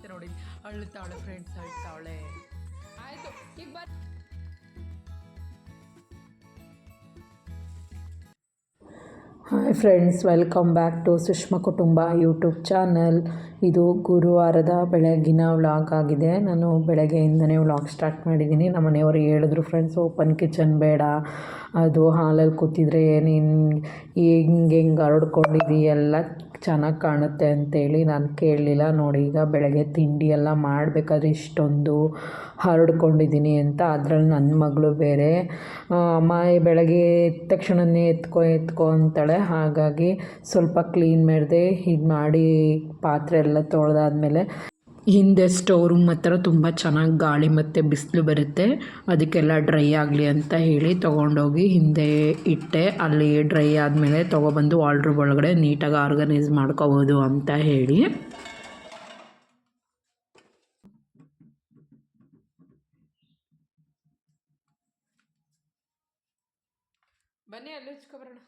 ಅಂತ ನೋಡಿ ಅಳ್ತಾವಳೆ ಫ್ರೆಂಡ್ಸ್, ಅಳ್ತಾವಳೆ. ಆಯಿತು ಈಗ ಬರ್. Hi friends, welcome back to Sushma Kutumba YouTube channel. ಇದು ಗುರುವಾರದ ಬೆಳಗಿನ ವ್ಲಾಗ್ ಆಗಿದೆ. ನಾನು ಬೆಳಗ್ಗೆಯಿಂದನೇ ವ್ಲಾಗ್ ಸ್ಟಾರ್ಟ್ ಮಾಡಿದ್ದೀನಿ. ನಮ್ಮ ಮನೆಯವರು ಹೇಳಿದ್ರು ಫ್ರೆಂಡ್ಸ್, ಓಪನ್ ಕಿಚನ್ ಬೇಡ, ಅದು ಹಾಲಲ್ಲಿ ಕೂತಿದ್ರೆ ನೀನು ಹಿಂಗೆ ಹರಡ್ಕೊಂಡಿದ್ದೀಯಲ್ಲ, ಚೆನ್ನಾಗಿ ಕಾಣುತ್ತೆ ಅಂತೇಳಿ ನಾನು ಕೇಳಲಿಲ್ಲ. ನೋಡಿ ಈಗ ಬೆಳಗ್ಗೆ ತಿಂಡಿ ಎಲ್ಲ ಮಾಡಬೇಕಾದ್ರೆ ಇಷ್ಟೊಂದು ಹರಡ್ಕೊಂಡಿದ್ದೀನಿ ಅಂತ. ಅದರಲ್ಲಿ ನನ್ನ ಮಗಳು ಬೇರೆ ಅಮ್ಮ ಬೆಳಗ್ಗೆ ಎದ್ದ ತಕ್ಷಣವೇ ಎತ್ಕೊ ಅಂತಾಳೆ. ಹಾಗಾಗಿ ಸ್ವಲ್ಪ ಕ್ಲೀನ್ ಮಾಡಿದೆ. ಇದು ಮಾಡಿ ಪಾತ್ರೆ ಎಲ್ಲ ತೊಳೆದಾದ್ಮೇಲೆ ಹಿಂದೆ ಸ್ಟೋವ್ ರೂಮ್ ಹತ್ರ ತುಂಬ ಚೆನ್ನಾಗಿ ಗಾಳಿ ಮತ್ತು ಬಿಸಿಲು ಬರುತ್ತೆ, ಅದಕ್ಕೆಲ್ಲ ಡ್ರೈ ಆಗಲಿ ಅಂತ ಹೇಳಿ ತೊಗೊಂಡೋಗಿ ಹಿಂದೆ ಇಟ್ಟೆ. ಅಲ್ಲಿ ಡ್ರೈ ಆದಮೇಲೆ ತೊಗೊಬಂದು ವಾಲ್ಡ್ರೋಬ್ ಒಳಗಡೆ ನೀಟಾಗಿ ಆರ್ಗನೈಸ್ ಮಾಡ್ಕೋಬೋದು ಅಂತ ಹೇಳಿ. ಬನ್ನಿ ಅಲ್ಲಿ ಹಚ್ಕೊಬರೋಣ.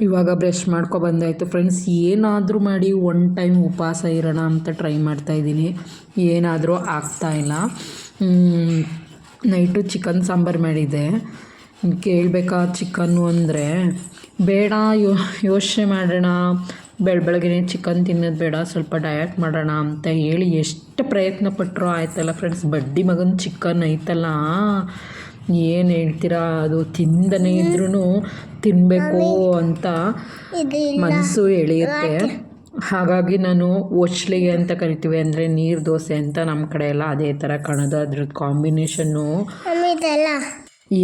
ಇವಾಗ ಬ್ರಷ್ ಬಂದಾಯಿತು ಫ್ರೆಂಡ್ಸ್. ಏನಾದರೂ ಮಾಡಿ ಒನ್ ಟೈಮ್ ಉಪವಾಸ ಇರೋಣ ಅಂತ ಟ್ರೈ ಮಾಡ್ತಾಯಿದ್ದೀನಿ, ಏನಾದರೂ ಆಗ್ತಾಯಿಲ್ಲ. ನೈಟು ಚಿಕನ್ ಸಾಂಬಾರು ಮಾಡಿದ್ದೆ. ಕೇಳಬೇಕಾ ಚಿಕನ್ನು ಅಂದರೆ ಬೇಡ, ಯೋಚನೆ ಮಾಡೋಣ, ಬೆಳಗ್ಗೆ ಚಿಕನ್ ತಿನ್ನೋದು ಬೇಡ, ಸ್ವಲ್ಪ ಡಯಟ್ ಮಾಡೋಣ ಅಂತ ಹೇಳಿ ಎಷ್ಟು ಪ್ರಯತ್ನ ಪಟ್ಟರು ಆಯ್ತಲ್ಲ ಫ್ರೆಂಡ್ಸ್. ಬಡ್ಡಿ ಮಗನ ಚಿಕನ್ ಐತಲ್ಲ, ಏನು ಹೇಳ್ತೀರಾ, ಅದು ತಿಂದನೇ ಇದ್ರೂ ತಿನ್ನಬೇಕು ಅಂತ ಮನಸ್ಸು ಎಳೆಯುತ್ತೆ. ಹಾಗಾಗಿ ನಾನು ಒಚ್ಲಿಗೆ ಅಂತ ಕರಿತೀವಿ, ಅಂದರೆ ನೀರು ದೋಸೆ ಅಂತ ನಮ್ಮ ಕಡೆ ಎಲ್ಲ ಅದೇ ಥರ ಕಾಣೋದು. ಅದ್ರದ್ದು ಕಾಂಬಿನೇಷನ್ನು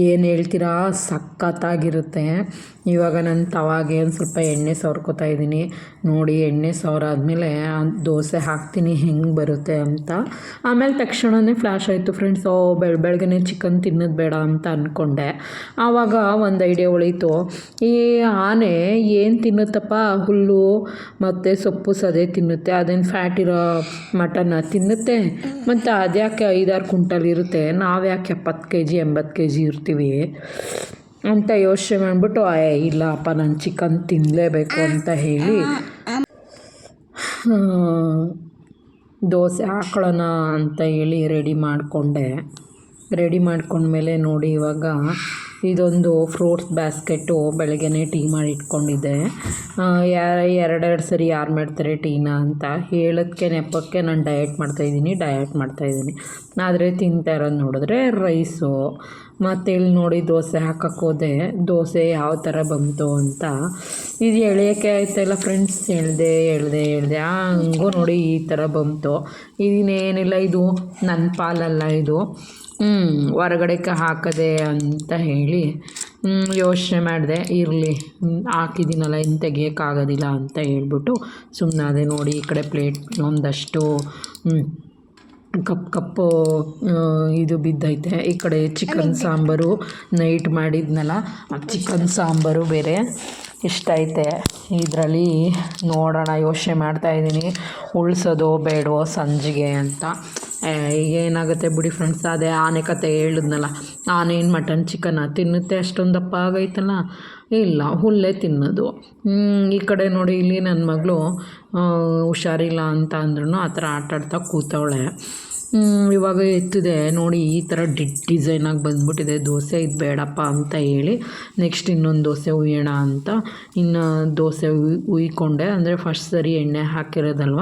ಏನು ಹೇಳ್ತೀರಾ, ಸಖತ್ತಾಗಿರುತ್ತೆ. ಇವಾಗ ನಾನು ತವಾಗೆ ಒಂದು ಸ್ವಲ್ಪ ಎಣ್ಣೆ ಸವರ್ಕೋತಾ ಇದ್ದೀನಿ. ನೋಡಿ, ಎಣ್ಣೆ ಸವರಾದ್ಮೇಲೆ ದೋಸೆ ಹಾಕ್ತೀನಿ ಹೆಂಗೆ ಬರುತ್ತೆ ಅಂತ. ಆಮೇಲೆ ತಕ್ಷಣವೇ ಫ್ಲ್ಯಾಶ್ ಆಯಿತು ಫ್ರೆಂಡ್ಸ್, ಬೆಳಗ್ಗೆ ಚಿಕನ್ ತಿನ್ನೋದು ಬೇಡ ಅಂತ ಅಂದ್ಕೊಂಡೆ. ಆವಾಗ ಒಂದು ಐಡಿಯಾ ಉಳೀತು, ಈ ಆನೆ ಏನು ತಿನ್ನುತ್ತಪ್ಪ, ಹುಲ್ಲು ಮತ್ತು ಸೊಪ್ಪು ಸದೆ ತಿನ್ನುತ್ತೆ, ಅದೇನು ಫ್ಯಾಟ್ ಇರೋ ಮಟನ್ನ ತಿನ್ನುತ್ತೆ, ಮತ್ತು ಅದ್ಯಾಕೆ 5-6 ಕ್ವಿಂಟಲ್ ಇರುತ್ತೆ, ನಾವು ಯಾಕೆ 70 kg 80 kg ಇರ್ತೀವಿ ಅಂತ ಯೋಚನೆ ಮಾಡಿಬಿಟ್ಟು, ಇಲ್ಲಪ್ಪ ನಾನು ಚಿಕನ್ ತಿನ್ನಲೇಬೇಕು ಅಂತ ಹೇಳಿ ದೋಸೆ ಹಾಕೊಳ್ಳೋಣ ಅಂತ ಹೇಳಿ ರೆಡಿ ಮಾಡ್ಕೊಂಡ್ಮೇಲೆ ನೋಡಿ, ಇವಾಗ ಇದೊಂದು ಫ್ರೂಟ್ಸ್ ಬ್ಯಾಸ್ಕೆಟು ಬೆಳಗ್ಗೆನೇ ಟೀ ಮಾಡಿ ಇಟ್ಕೊಂಡಿದ್ದೆ. ಎರಡೆರಡು ಸರಿ ಯಾರು ಮಾಡ್ತಾರೆ ಟೀನ ಅಂತ ಹೇಳೋದಕ್ಕೆ ನೆಪಕ್ಕೆ ನಾನು ಡಯಟ್ ಮಾಡ್ತಾಯಿದ್ದೀನಿ. ಆದರೆ ತಿಂತಾ ಇರೋದು ನೋಡಿದ್ರೆ ರೈಸು. ಮತ್ತು ಇಲ್ಲಿ ನೋಡಿ ದೋಸೆ ಹಾಕೋಕ್ಕೆ ಹೋದೆ, ದೋಸೆ ಯಾವ ಥರ ಬಂತು ಅಂತ. ಇದು ಎಳೆಯೋಕ್ಕೆ ಆಯ್ತಾಯಿಲ್ಲ ಫ್ರೆಂಡ್ಸ್, ಎಳೆದೆ ಹಂಗೂ ನೋಡಿ ಈ ಥರ ಬಂತು. ಇದನ್ನೇನಿಲ್ಲ, ಇದು ನನ್ನ ಪಾಲಲ್ಲ, ಇದು ಹೊರಗಡೆಗೆ ಹಾಕದೆ ಅಂತ ಹೇಳಿ ಯೋಚನೆ ಮಾಡಿದೆ. ಇರಲಿ, ಹಾಕಿದ್ದೀನಲ್ಲ, ಇನ್ನು ತೆಗಿಯೋಕ್ಕಾಗೋದಿಲ್ಲ ಅಂತ ಹೇಳ್ಬಿಟ್ಟು ಸುಮ್ಮನಾದೆ. ನೋಡಿ ಈ ಕಡೆ ಪ್ಲೇಟ್ ಒಂದಷ್ಟು ಕಪ್ಪು ಇದು ಬಿದ್ದೈತೆ. ಈ ಕಡೆ ಚಿಕನ್ ಸಾಂಬಾರು ನೈಟ್ ಮಾಡಿದ್ನಲ್ಲ, ಆ ಚಿಕನ್ ಸಾಂಬಾರು ಬೇರೆ ಇಷ್ಟ ಐತೆ. ಇದರಲ್ಲಿ ನೋಡೋಣ, ಯೋಚನೆ ಮಾಡ್ತಾಯಿದ್ದೀನಿ ಉಳಿಸೋದು ಬೇಡವೋ ಸಂಜೆಗೆ ಅಂತ. ಏನಾಗುತ್ತೆ ಬಿಡಿ ಫ್ರೆಂಡ್ಸ್, ಅದೇ ಆನೆ ಕತೆ ಹೇಳಿದ್ನಲ್ಲ, ಆನೆ ಏನು ಮಟನ್ ಚಿಕನ್ನ ತಿನ್ನುತ್ತೆ, ಅಷ್ಟೊಂದು ದಪ್ಪ ಆಗೈತಲ್ಲ, ಇಲ್ಲ ಹುಲ್ಲೇ ತಿನ್ನೋದು. ಈ ಕಡೆ ನೋಡಿ, ಇಲ್ಲಿ ನನ್ನ ಮಗಳು ಹುಷಾರಿಲ್ಲ ಅಂತ ಅಂದ್ರೂ ಆ ಥರ ಆಟಾಡ್ತಾ ಕೂತವಳೆ. ಇವಾಗ ಎತ್ತಿದೆ ನೋಡಿ, ಈ ಥರ ಡಿಸೈನಾಗಿ ಬಂದ್ಬಿಟ್ಟಿದೆ ದೋಸೆ. ಇದು ಬೇಡಪ್ಪ ಅಂತ ಹೇಳಿ ನೆಕ್ಸ್ಟ್ ಇನ್ನೊಂದು ದೋಸೆ ಹುಯ್ಯೋಣ ಅಂತ ಇನ್ನು ದೋಸೆ ಹುಯ್ಕೊಂಡೆ. ಅಂದರೆ ಫಸ್ಟ್ ಸರಿ ಎಣ್ಣೆ ಹಾಕಿರೋದಲ್ವ,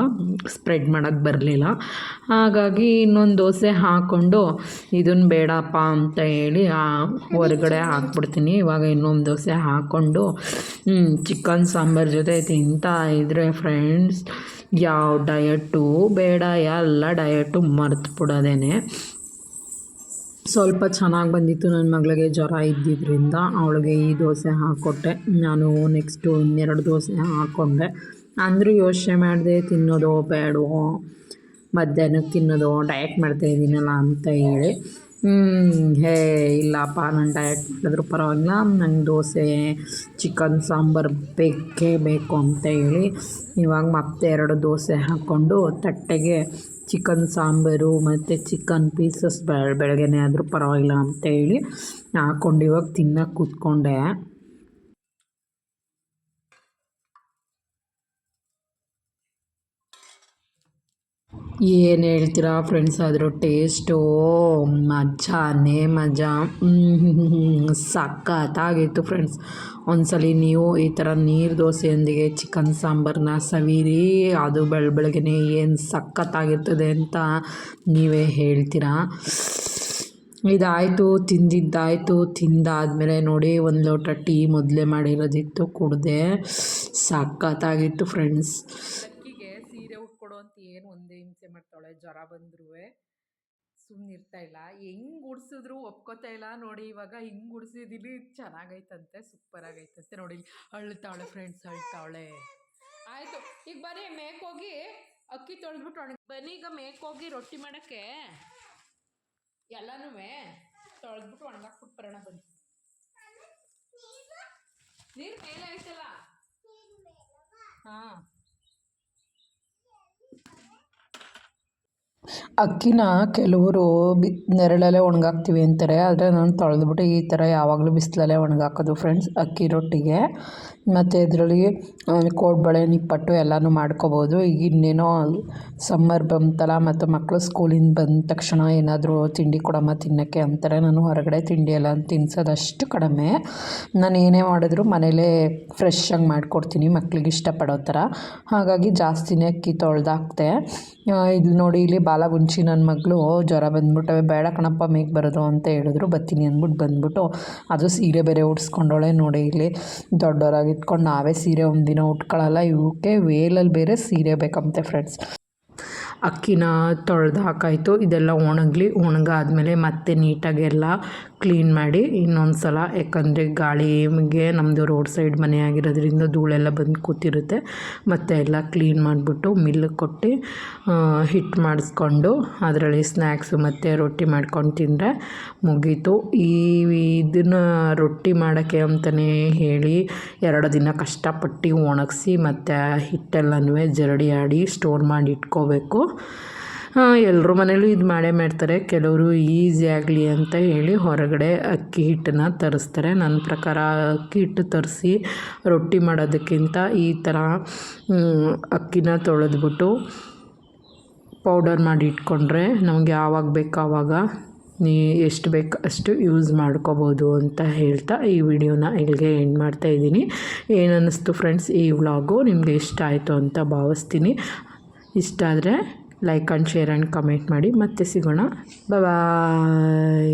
ಸ್ಪ್ರೆಡ್ ಮಾಡೋಕ್ಕೆ ಬರಲಿಲ್ಲ. ಹಾಗಾಗಿ ಇನ್ನೊಂದು ದೋಸೆ ಹಾಕ್ಕೊಂಡು ಇದನ್ನು ಬೇಡಪ್ಪ ಅಂತ ಹೇಳಿ ಹೊರಗಡೆ ಹಾಕ್ಬಿಡ್ತೀನಿ. ಇವಾಗ ಇನ್ನೊಂದು ದೋಸೆ ಹಾಕ್ಕೊಂಡು ಚಿಕನ್ ಸಾಂಬಾರು ಜೊತೆ ತಿಂತಾ ಇದ್ದರೆ ಫ್ರೆಂಡ್ಸ್, ಯಾವ ಡಯಟು ಬೇಡ, ಎಲ್ಲ ಡಯಟು ಮರ್ತು ಬಿಡೋದೇನೆ. ಸ್ವಲ್ಪ ಚೆನ್ನಾಗಿ ಬಂದಿತ್ತು. ನನ್ನ ಮಗಳಿಗೆ ಜ್ವರ ಇದ್ದಿದ್ದರಿಂದ ಅವಳಿಗೆ ಈ ದೋಸೆ ಹಾಕ್ಕೊಟ್ಟೆ. ನಾನು ನೆಕ್ಸ್ಟು ಇನ್ನೆರಡು ದೋಸೆ ಹಾಕ್ಕೊಂಡೆ. ಅಂದರೂ ಯೋಚನೆ ಮಾಡಿದೆ, ತಿನ್ನೋದೋ ಬೇಡವೋ, ಮಧ್ಯಾಹ್ನಕ್ಕೆ ತಿನ್ನೋದೋ, ಡಯಟ್ ಮಾಡ್ತಾಯಿದ್ದೀನಲ್ಲ ಅಂತ ಹೇಳಿ ಇಲ್ಲಪ್ಪ, ನಾನು ಡಯಟ್ ಮಾಡಿದ್ರು ಪರವಾಗಿಲ್ಲ, ನಂಗೆ ದೋಸೆ ಚಿಕನ್ ಸಾಂಬಾರು ಬೇಕೇ ಬೇಕು ಅಂತ ಹೇಳಿ ಇವಾಗ ಮತ್ತೆ 2 ದೋಸೆ ಹಾಕ್ಕೊಂಡು ತಟ್ಟೆಗೆ ಚಿಕನ್ ಸಾಂಬಾರು ಮತ್ತು ಚಿಕನ್ ಪೀಸಸ್ ಬೆಳಗ್ಗೆನೇ ಆದರೂ ಪರವಾಗಿಲ್ಲ ಅಂತ ಹೇಳಿ ಹಾಕ್ಕೊಂಡು ಇವಾಗ ತಿನ್ನೋಕ್ಕೆ ಕೂತ್ಕೊಂಡೆ. ಏನು ಹೇಳ್ತೀರಾ ಫ್ರೆಂಡ್ಸ್, ಅದ್ರ ಟೇಸ್ಟು ಮಜಾನೇ ಮಜಾ. ಸಖತ್ತಾಗಿತ್ತು ಫ್ರೆಂಡ್ಸ್. ಒಂದ್ಸಲ ನೀವು ಈ ಥರ ನೀರು ದೋಸೆಯೊಂದಿಗೆ ಚಿಕನ್ ಸಾಂಬಾರನ್ನ ಸವಿರಿ, ಅದು ಬೆಳಗ್ಗೆನೇ ಏನು ಸಖತ್ತಾಗಿರ್ತದೆ ಅಂತ ನೀವೇ ಹೇಳ್ತೀರಾ. ಇದಾಯಿತು, ತಿಂದಿದ್ದಾಯಿತು. ತಿಂದಾದಮೇಲೆ ನೋಡಿ ಒಂದು ಲೋಟ ಟೀ ಮೊದಲೇ ಮಾಡಿರೋದಿತ್ತು, ಕುಡಿದೆ. ಸಖತ್ತಾಗಿತ್ತು ಫ್ರೆಂಡ್ಸ್. ಲಕ್ಕಿಗೆ ಸೀರೆ ಉಟ್ಕೊಡು ಅಂತ ಏನು ಒಂದೇ ಹಿಂಸೆ ಮಾಡ್ತಾಳೆ, ಜ್ವರ ಬಂದ್ರೂ ಸುಮ್ಮನಿರ್ತಾ ಇಲ್ಲ. ಹೆಂಗೆ ಉಡ್ಸಿದ್ರು ಒಪ್ಕೋತಾ ಇಲ್ಲ. ನೋಡಿ ಇವಾಗ ಹಿಂಗೆ ಉಡ್ಸಿದೀನಿ, ಚೆನ್ನಾಗೈತಂತೆ, ಸೂಪರ್ ಆಗೈತಂತೆ. ನೋಡಿ ಅಳ್ತಾವಳೆ ಫ್ರೆಂಡ್ಸ್, ಅಳ್ತಾವಳೆ. ಆಯಿತು, ಈಗ ಬರೀ ಮೇಕೋಗಿ ಅಕ್ಕಿ ತೊಳೆದ್ಬಿಟ್ಟು ಬನ್ನಿ, ಈಗ ಮೇಕೋಗಿ ರೊಟ್ಟಿ ಮಾಡೋಕ್ಕೆ ಎಲ್ಲನೂ ತೊಳೆದ್ಬಿಟ್ಟು ಒಣಗಾಕ್ಬಿಟ್ಟು ಬರೋಣ. ಬನ್ನಿ, ನೀರು ಮೇಲೆ ಐತಲ್ಲ. ಹಾಂ, ಅಕ್ಕಿನ ಕೆಲವರು ನೆರಳಲ್ಲೇ ಒಣಗಾಕ್ತೀವಿ ಅಂತಾರೆ, ಆದರೆ ನಾನು ತೊಳೆದ್ಬಿಟ್ಟು ಈ ಥರ ಯಾವಾಗಲೂ ಬಿಸಿಲಲ್ಲೇ ಒಣಗಾಕೋದು ಫ್ರೆಂಡ್ಸ್ ಅಕ್ಕಿ ರೊಟ್ಟಿಗೆ. ಮತ್ತು ಇದರಲ್ಲಿ ಕೋಡ್ಬಳೆ ನಿಪ್ಪಟ್ಟು ಎಲ್ಲನೂ ಮಾಡ್ಕೋಬೋದು. ಈಗ ಇನ್ನೇನೋ ಸಮ್ಮರ್ ಬಂತಲ್ಲ, ಮತ್ತು ಮಕ್ಕಳು ಸ್ಕೂಲಿಂದ ಬಂದ ತಕ್ಷಣ ಏನಾದರೂ ತಿಂಡಿ ಕೊಡಮ್ಮ ತಿನ್ನೋಕ್ಕೆ ಅಂತಾರೆ. ನಾನು ಹೊರಗಡೆ ತಿಂಡಿ ಎಲ್ಲ ತಿನ್ನಿಸೋದಷ್ಟು ಕಡಿಮೆ. ನಾನು ಏನೇ ಮಾಡಿದ್ರು ಮನೇಲೇ ಫ್ರೆಶ್ಶಾಗಿ ಮಾಡಿಕೊಡ್ತೀನಿ ಮಕ್ಳಿಗೆ ಇಷ್ಟಪಡೋ ಥರ. ಹಾಗಾಗಿ ಜಾಸ್ತಿನೇ ಅಕ್ಕಿ ತೊಳೆದಾಕ್ತೆ. ಇಲ್ಲಿ ನೋಡಿ, ಇಲ್ಲಿ ಬಾಲಗುಂಚಿ ನನ್ನ ಮಗಳು ಜ್ವರ ಬಂದ್ಬಿಟ್ಟವೆ, ಬೇಡ ಕಣಪ್ಪ ಮೇಗೆ ಬರೋದು ಅಂತ ಹೇಳಿದ್ರು. ಬರ್ತೀನಿ ಅಂದ್ಬಿಟ್ಟು ಬಂದ್ಬಿಟ್ಟು, ಅದು ಸೀರೆ ಬೇರೆ ಉಡ್ಸ್ಕೊಂಡವಳೆ. ನೋಡಿ ಇಲ್ಲಿ ದೊಡ್ಡವರಾಗಿ ಇಟ್ಕೊಂಡು ನಾವೇ ಸೀರೆ ಒಂದಿನ ಉಟ್ಕೊಳ್ಳಲ್ಲ, ಇವಕ್ಕೆ ವೇಲಲ್ಲಿ ಬೇರೆ ಸೀರೆ ಬೇಕಂತೆ ಫ್ರೆಂಡ್ಸ್. ಅಕ್ಕಿನ ತೊಳೆದು ಹಾಕಾಯಿತು. ಇದೆಲ್ಲ ಒಣಗಾದ್ಮೇಲೆ ಮತ್ತೆ ನೀಟಾಗಿ ಎಲ್ಲ ಕ್ಲೀನ್ ಮಾಡಿ ಇನ್ನೊಂದು ಸಲ, ಯಾಕಂದರೆ ಗಾಳಿಗೆ ನಮ್ಮದು ರೋಡ್ ಸೈಡ್ ಮನೆ ಆಗಿರೋದ್ರಿಂದ ಧೂಳೆಲ್ಲ ಬಂದು ಕೂತಿರುತ್ತೆ. ಮತ್ತು ಎಲ್ಲ ಕ್ಲೀನ್ ಮಾಡಿಬಿಟ್ಟು ಮಿಲ್ಲಿಗೆ ಕೊಟ್ಟು ಹಿಟ್ಟು ಮಾಡಿಸ್ಕೊಂಡು ಅದರಲ್ಲಿ ಸ್ನ್ಯಾಕ್ಸು ಮತ್ತು ರೊಟ್ಟಿ ಮಾಡ್ಕೊಂಡು ತಿಂದರೆ ಮುಗೀತು. ಇದನ್ನು ರೊಟ್ಟಿ ಮಾಡೋಕ್ಕೆ ಅಂತಲೇ ಹೇಳಿ 2 ದಿನ ಕಷ್ಟಪಟ್ಟು ಒಣಗಿಸಿ ಮತ್ತು ಹಿಟ್ಟೆಲ್ಲನೂ ಜರಡಿ ಆಡಿ ಸ್ಟೋರ್ ಮಾಡಿ ಇಟ್ಕೋಬೇಕು. ಎಲ್ಲರ ಮನೇಲೂ ಇದು ಮಾಡೇ ಮಾಡ್ತಾರೆ. ಕೆಲವರು ಈಸಿ ಆಗಲಿ ಅಂತ ಹೇಳಿ ಹೊರಗಡೆ ಅಕ್ಕಿ ಹಿಟ್ಟನ್ನು ತರಿಸ್ತಾರೆ. ನನ್ನ ಪ್ರಕಾರ ಅಕ್ಕಿ ಹಿಟ್ಟು ತರಿಸಿ ರೊಟ್ಟಿ ಮಾಡೋದಕ್ಕಿಂತ ಈ ಥರ ಅಕ್ಕಿನ ತೊಳೆದ್ಬಿಟ್ಟು ಪೌಡರ್ ಮಾಡಿ ಇಟ್ಕೊಂಡ್ರೆ ನಮಗೆ ಯಾವಾಗ ಬೇಕು ಆವಾಗ ಎಷ್ಟು ಬೇಕು ಅಷ್ಟು ಯೂಸ್ ಮಾಡ್ಕೋಬೋದು ಅಂತ ಹೇಳ್ತಾ ಈ ವಿಡಿಯೋನ ಇಲ್ಲಿಗೆ ಎಂಡ್ ಮಾಡ್ತಾಯಿದ್ದೀನಿ. ಏನು ಅನ್ನಿಸ್ತು ಫ್ರೆಂಡ್ಸ್ ಈ ವ್ಲಾಗು? ನಿಮಗೆ ಇಷ್ಟ ಆಯಿತು ಅಂತ ಭಾವಿಸ್ತೀನಿ. ಇಷ್ಟ ಆದರೆ like and share and comment ಮಾಡಿ. ಮತ್ತೆ ಸಿಗೋಣ. ಬಾಯ್.